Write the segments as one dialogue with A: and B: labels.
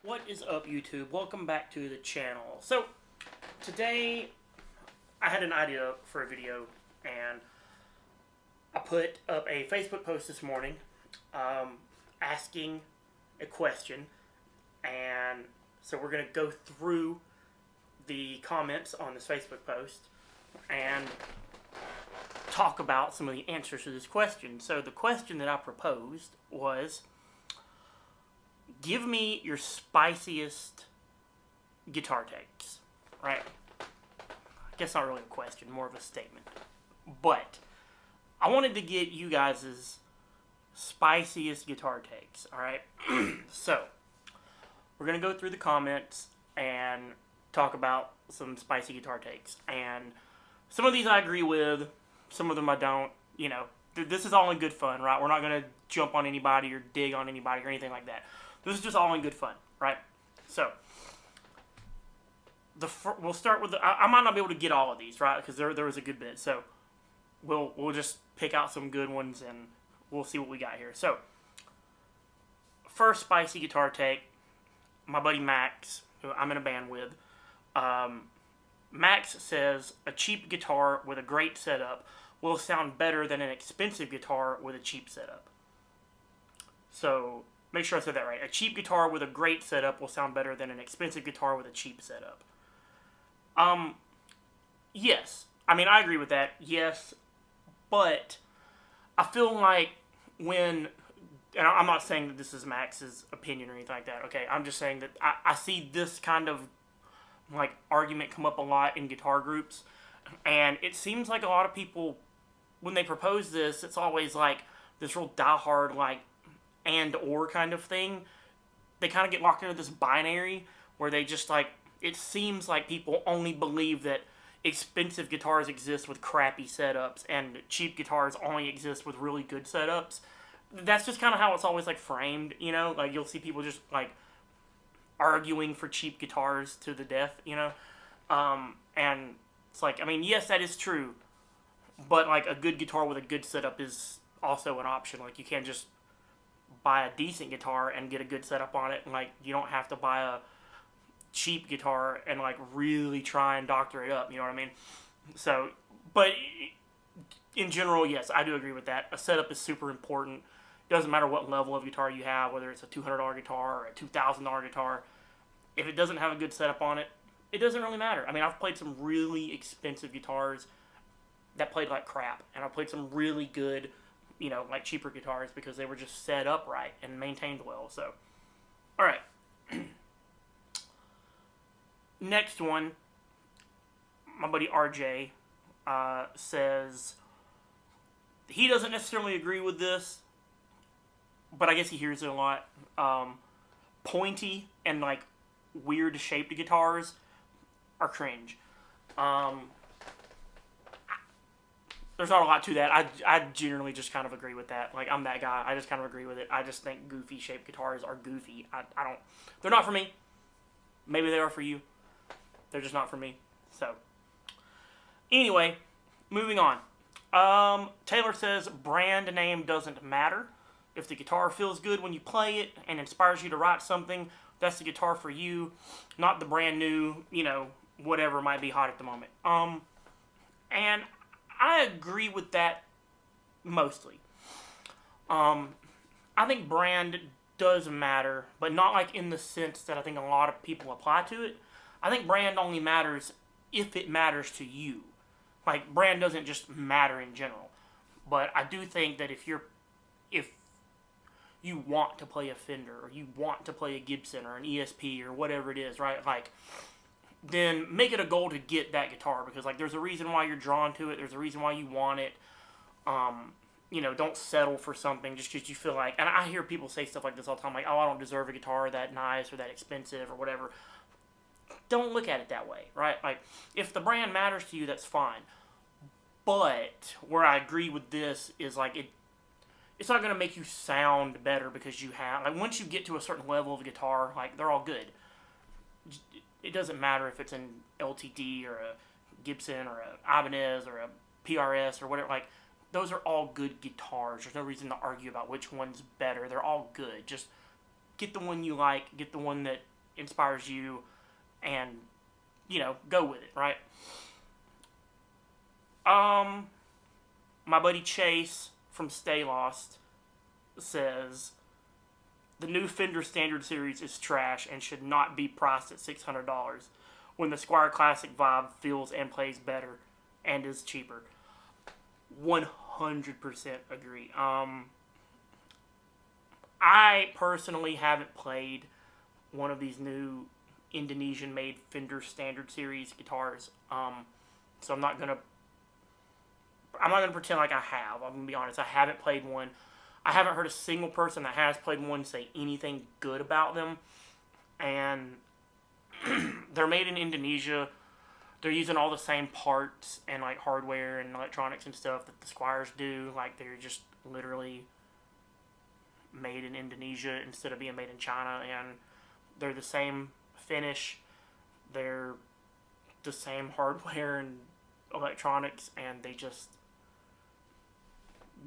A: What is up, YouTube? Welcome back to the channel. So, today I had an idea for a video, and I put up a Facebook post this morning asking a question, and so we're going to go through the comments on this Facebook post and talk about some of the answers to this question. So the question that I proposed was, give me your spiciest guitar takes, right? I guess not really a question, more of a statement. But I wanted to get you guys' spiciest guitar takes, alright? So, we're going to go through the comments and talk about some spicy guitar takes. And some of these I agree with, some of them I don't. You know, this is all in good fun, right? We're not going to jump on anybody or dig on anybody or anything like that. This is just all in good fun, right? So, we'll start with I might not be able to get all of these, right? Because there was a good bit. So, we'll just pick out some good ones and we'll see what we got here. So, first spicy guitar take, my buddy Max, who I'm in a band with. Max says, a cheap guitar with a great setup will sound better than an expensive guitar with a cheap setup. So, make sure I said that right. A cheap guitar with a great setup will sound better than an expensive guitar with a cheap setup. Yes. I mean, I agree with that. Yes. But I feel like when, and I'm not saying that this is Max's opinion or anything like that, okay? I'm just saying that I see this kind of, like, argument come up a lot in guitar groups. And it seems like a lot of people, when they propose this, it's always like this real diehard, like, and or kind of thing. They kind of get locked into this binary where they just, like, it seems like people only believe that expensive guitars exist with crappy setups and cheap guitars only exist with really good setups. That's just kind of how it's always, like, framed, you know? Like, you'll see people just, like, arguing for cheap guitars to the death, you know? And it's like, I mean, yes, that is true, but, like, a good guitar with a good setup is also an option. Like, you can't just buy a decent guitar and get a good setup on it, and, like, you don't have to buy a cheap guitar and, like, really try and doctor it up, you know what I mean? So, but in general, yes, I do agree with that. A setup is super important. It doesn't matter what level of guitar you have, whether it's a $200 guitar or a $2,000 guitar. If it doesn't have a good setup on it, it doesn't really matter. I mean, I've played some really expensive guitars that played like crap, and I've played some really good, you know, like cheaper guitars because they were just set up right and maintained well. So, all right. Next one, my buddy RJ says he doesn't necessarily agree with this, but I guess he hears it a lot. Pointy and, like, weird shaped guitars are cringe. There's not a lot to that. I generally just kind of agree with that. Like, I'm that guy. I just kind of agree with it. I just think goofy shaped guitars are goofy. I don't, they're not for me. Maybe they are for you. They're just not for me. So, anyway, moving on. Taylor says, brand name doesn't matter. If the guitar feels good when you play it and inspires you to write something, that's the guitar for you, not the brand new, you know, whatever might be hot at the moment. And I agree with that mostly. I think brand does matter, but not like in the sense that I think a lot of people apply to it. I think brand only matters if it matters to you. Like, brand doesn't just matter in general. But I do think that if you want to play a Fender, or you want to play a Gibson, or an ESP, or whatever it is, right? Like, then make it a goal to get that guitar, because, like, there's a reason why you're drawn to it. There's a reason why you want it. You know, don't settle for something just because you feel like, and I hear people say stuff like this all the time, like, oh, I don't deserve a guitar that nice or that expensive or whatever. Don't look at it that way, right? Like, if the brand matters to you, that's fine. But where I agree with this is, like, it's not going to make you sound better because you have, like, once you get to a certain level of guitar, like, they're all good. It doesn't matter if it's an LTD or a Gibson or a Ibanez or a PRS or whatever. Like, those are all good guitars. There's no reason to argue about which one's better. They're all good. Just get the one you like. Get the one that inspires you, and go with it, right? My buddy Chase from Stay Lost says the new Fender Standard Series is trash and should not be priced at $600 when the Squier Classic vibe feels and plays better and is cheaper. 100% agree. I personally haven't played one of these new Indonesian-made Fender Standard Series guitars, so I'm not gonna pretend like I have. I'm gonna be honest. I haven't played one. I haven't heard a single person that has played one say anything good about them. And they're made in Indonesia. They're using all the same parts and like hardware and electronics and stuff that the Squiers do. Like they're just literally made in Indonesia instead of being made in China. And they're the same finish. They're the same hardware and electronics, and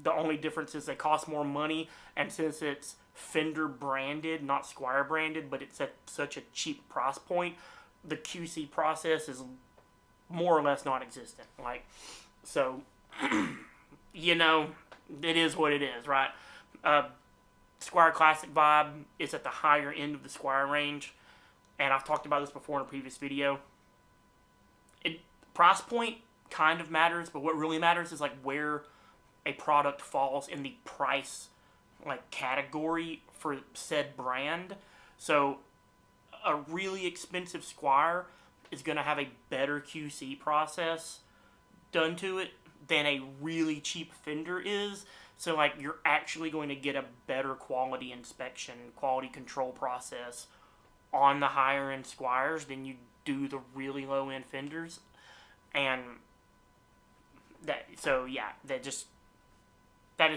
A: the only difference is they cost more money, and since it's Fender branded, not Squier branded, but it's at such a cheap price point, the QC process is more or less non-existent. Like, so, it is what it is, right? Squier Classic vibe is at the higher end of the Squier range, and I've talked about this before in a previous video. Price point kind of matters, but what really matters is like where a product falls in the price like category for said brand. So a really expensive Squier is going to have a better QC process done to it than a really cheap Fender is. So like you're actually going to get a better quality inspection, quality control process on the higher end Squiers than you do the really low end Fenders. And that is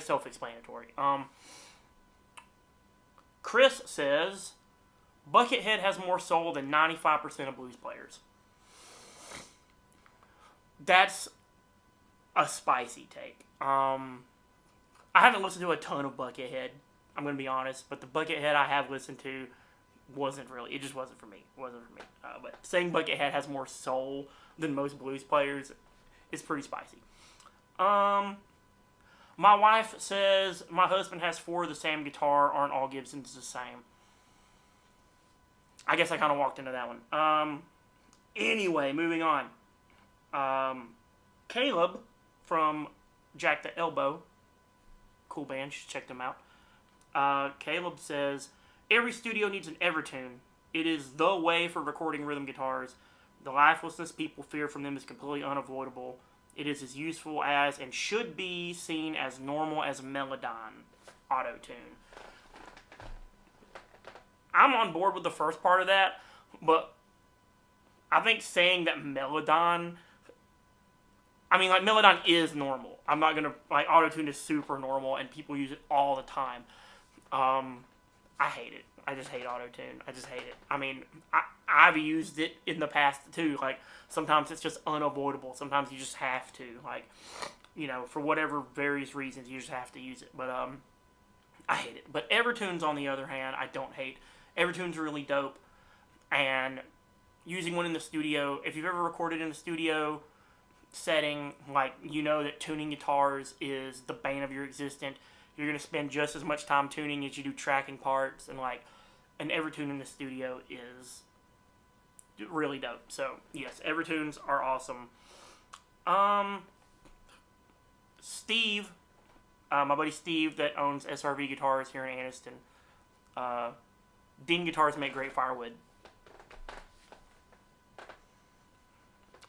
A: self-explanatory. Chris says Buckethead has more soul than 95% of blues players. That's a spicy take. I haven't listened to a ton of Buckethead, I'm going to be honest, but the Buckethead I have listened to it just wasn't for me. But saying Buckethead has more soul than most blues players is pretty spicy. My wife says my husband has 4 of the same guitar. Aren't all Gibsons the same? I guess I kind of walked into that one. Anyway, moving on. Caleb from Jack the Elbow. Cool band. You should check them out. Caleb says, every studio needs an Evertune. It is the way for recording rhythm guitars. The lifelessness people fear from them is completely unavoidable. It is as useful as and should be seen as normal as Melodyne auto-tune. I'm on board with the first part of that, but I think saying that Melodyne is normal. I'm not gonna, auto-tune is super normal and people use it all the time. I hate it. I just hate auto-tune. I just hate it. I've used it in the past too. Like, sometimes it's just unavoidable. Sometimes you just have to. For whatever various reasons, you just have to use it. But, I hate it. But Evertune's, on the other hand, I don't hate. Evertune's really dope. And using one in the studio, if you've ever recorded in a studio setting, that tuning guitars is the bane of your existence. You're going to spend just as much time tuning as you do tracking parts. And, an Evertune in the studio is really dope. So, yes, Evertunes are awesome. Steve, my buddy Steve that owns SRV Guitars here in Anniston. Dean guitars make great firewood.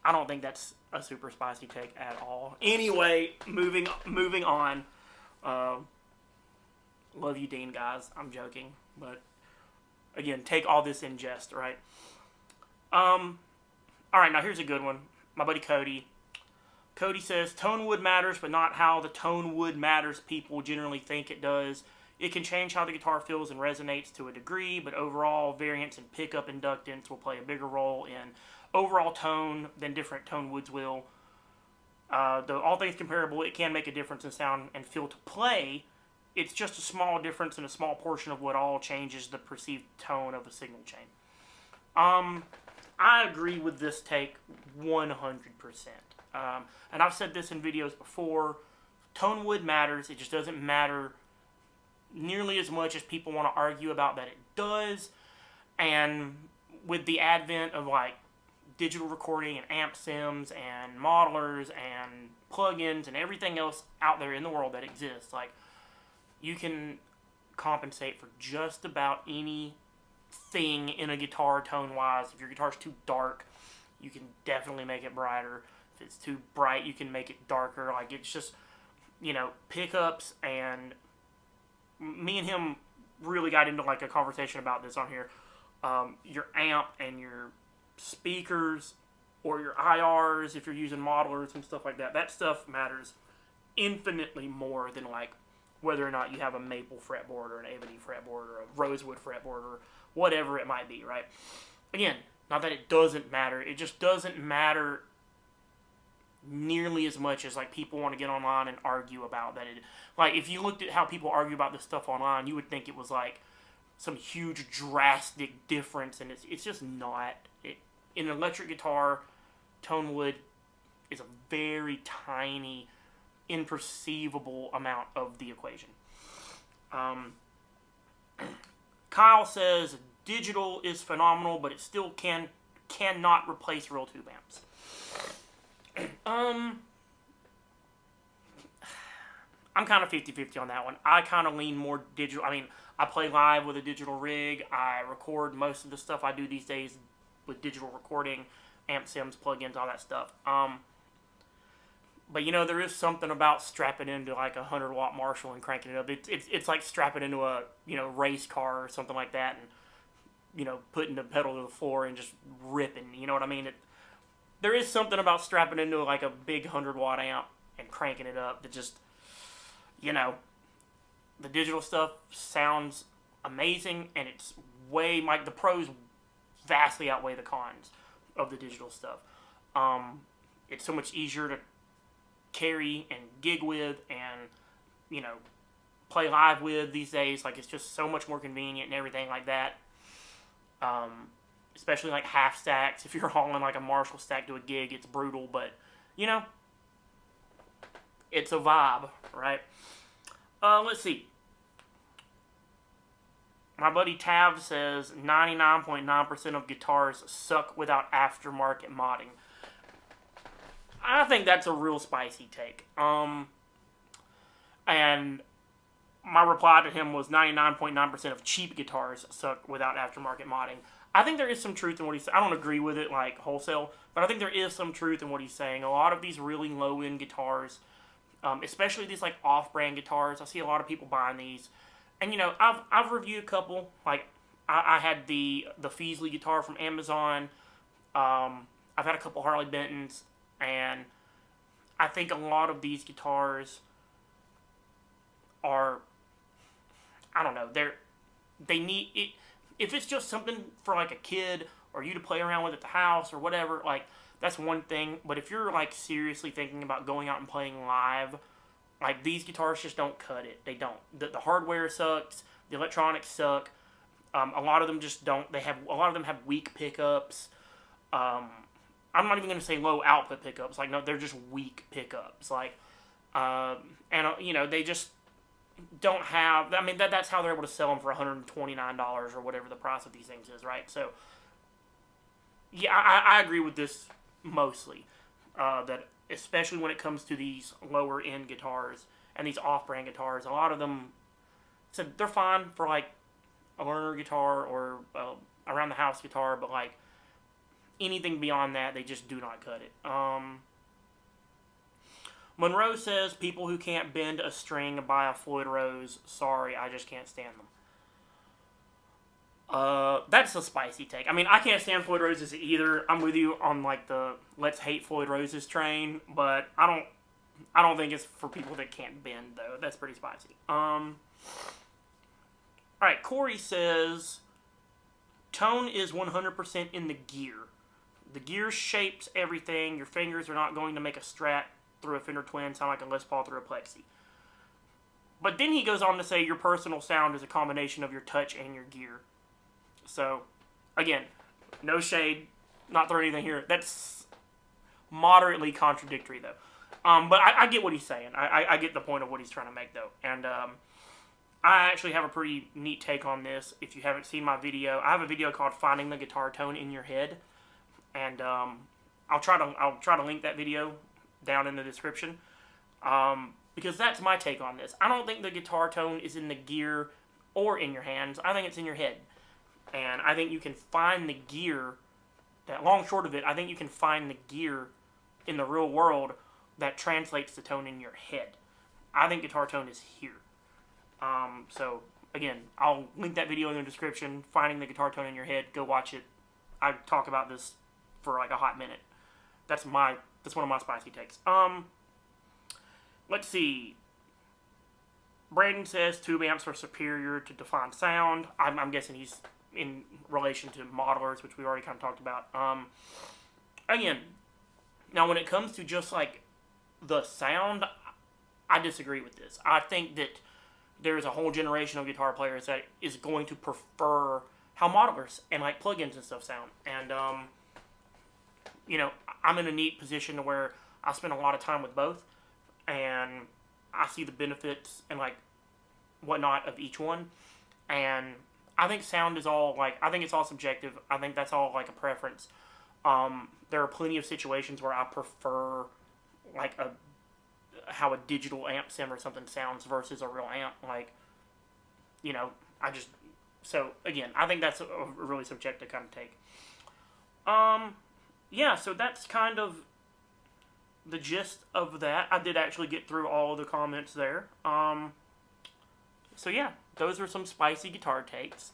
A: I don't think that's a super spicy take at all. Anyway, moving on. Love you, Dean, guys. I'm joking, but again, take all this in jest, right? Alright, now here's a good one. My buddy Cody. Cody says, tone wood matters, but not how the tone wood matters people generally think it does. It can change how the guitar feels and resonates to a degree, but overall, variance and pickup inductance will play a bigger role in overall tone than different tone woods will. Though all things comparable, it can make a difference in sound and feel to play. It's just a small difference in a small portion of what all changes the perceived tone of a signal chain. I agree with this take 100%. And I've said this in videos before. Tone wood matters. It just doesn't matter nearly as much as people want to argue about that it does. And with the advent of like digital recording and amp sims and modelers and plugins and everything else out there in the world that exists, like, you can compensate for just about anything in a guitar tone wise. If your guitar's too dark, you can definitely make it brighter. If it's too bright, you can make it darker. Like, it's just, pickups. And me and him really got into like a conversation about this on here. Your amp and your speakers, or your IRs if you're using modelers and stuff like that, that stuff matters infinitely more than like whether or not you have a maple fretboard or an ebony fretboard or a rosewood fretboard or whatever it might be, right? Again, not that it doesn't matter, it just doesn't matter nearly as much as like people want to get online and argue about that. Like, if you looked at how people argue about this stuff online, you would think it was like some huge drastic difference, and it's just not. In an electric guitar, tone wood is a very tiny, imperceivable amount of the equation. Kyle says digital is phenomenal, but it still cannot replace real tube amps. I'm kind of 50-50 on that one. I kind of lean more digital. I mean, I play live with a digital rig. I record most of the stuff I do these days with digital recording, amp sims, plugins, all that stuff. But there is something about strapping into like a 100-watt Marshall and cranking it up. It's like strapping into a race car or something like that, and putting the pedal to the floor and just ripping. You know what I mean? There is something about strapping into like a big 100-watt amp and cranking it up that just, the digital stuff sounds amazing, and it's the pros vastly outweigh the cons of the digital stuff. It's so much easier to carry and gig with and play live with these days. Like, it's just so much more convenient and everything like that. Especially like half stacks. If you're hauling like a Marshall stack to a gig, it's brutal, but it's a vibe, right? Let's see. My buddy Tav says 99.9% of guitars suck without aftermarket modding. I think that's a real spicy take. And my reply to him was 99.9% of cheap guitars suck without aftermarket modding. I think there is some truth in what he's saying. I don't agree with it like wholesale, but I think there is some truth in what he's saying. A lot of these really low-end guitars, especially these like off-brand guitars, I see a lot of people buying these. And I've reviewed a couple. Like, I had the Feasley guitar from Amazon. I've had a couple Harley Bentons, and I think a lot of these guitars are, I don't know, they need it. If it's just something for like a kid or you to play around with at the house or whatever, like, that's one thing. But if you're like seriously thinking about going out and playing live, like, these guitars just don't cut it. They don't. The hardware sucks. The electronics suck. A lot of them just don't. A lot of them have weak pickups. I'm not even going to say low output pickups. Like, no, they're just weak pickups. Like, they just don't have. I mean, that's how they're able to sell them for $129 or whatever the price of these things is, right? So, yeah, I agree with this mostly. That especially when it comes to these lower end guitars and these off-brand guitars, a lot of them, so they're fine for like a learner guitar or around the house guitar, but like anything beyond that, they just do not cut it. Monroe says people who can't bend a string buy a Floyd Rose. Sorry, I just can't stand them. That's a spicy take. I mean, I can't stand Floyd Roses either. I'm with you on like the let's hate Floyd Roses train, but I don't think it's for people that can't bend though. That's pretty spicy. All right, Corey says tone is 100% in the gear. The gear shapes everything. Your fingers are not going to make a Strat through a Fender Twin sound like a Les Paul through a Plexi. But then he goes on to say your personal sound is a combination of your touch and your gear. So, again, no shade, not throwing anything here. That's moderately contradictory, though. But I get what he's saying. I get the point of what he's trying to make, though. And I actually have a pretty neat take on this. If you haven't seen my video, I have a video called "Finding the Guitar Tone in Your Head," and I'll try to link that video down in the description, because that's my take on this. I don't think the guitar tone is in the gear or in your hands. I think it's in your head, and I think you can find the gear. That long short of it, I think you can find the gear in the real world that translates the tone in your head. I think guitar tone is here. So again, I'll link that video in the description. Finding the guitar tone in your head. Go watch it. I talk about this for like a hot minute. That's one of my spicy takes. Let's see. Brandon says tube amps are superior to defined sound. I'm guessing he's in relation to modelers, which we already kind of talked about. Again, now when it comes to just like the sound, I disagree with this. I think that there's a whole generation of guitar players that is going to prefer how modelers and like plugins and stuff sound. And I'm in a neat position to where I spend a lot of time with both, and I see the benefits and like whatnot of each one. And I think sound is all I think it's all subjective. I think that's all like a preference. There are plenty of situations where I prefer like how a digital amp sim or something sounds versus a real amp. So again, I think that's a really subjective kind of take. Yeah, so that's kind of the gist of that. I did actually get through all of the comments there. So yeah, those are some spicy guitar takes.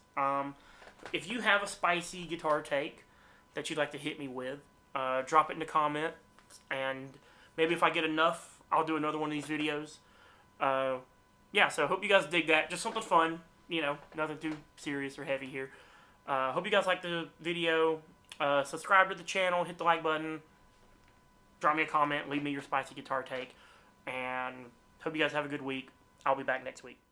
A: If you have a spicy guitar take that you'd like to hit me with, drop it in the comments, and maybe if I get enough, I'll do another one of these videos. Yeah, so hope you guys dig that. Just something fun, nothing too serious or heavy here. Hope you guys liked the video. Subscribe to the channel, hit the like button, drop me a comment, leave me your spicy guitar take, and hope you guys have a good week. I'll be back next week.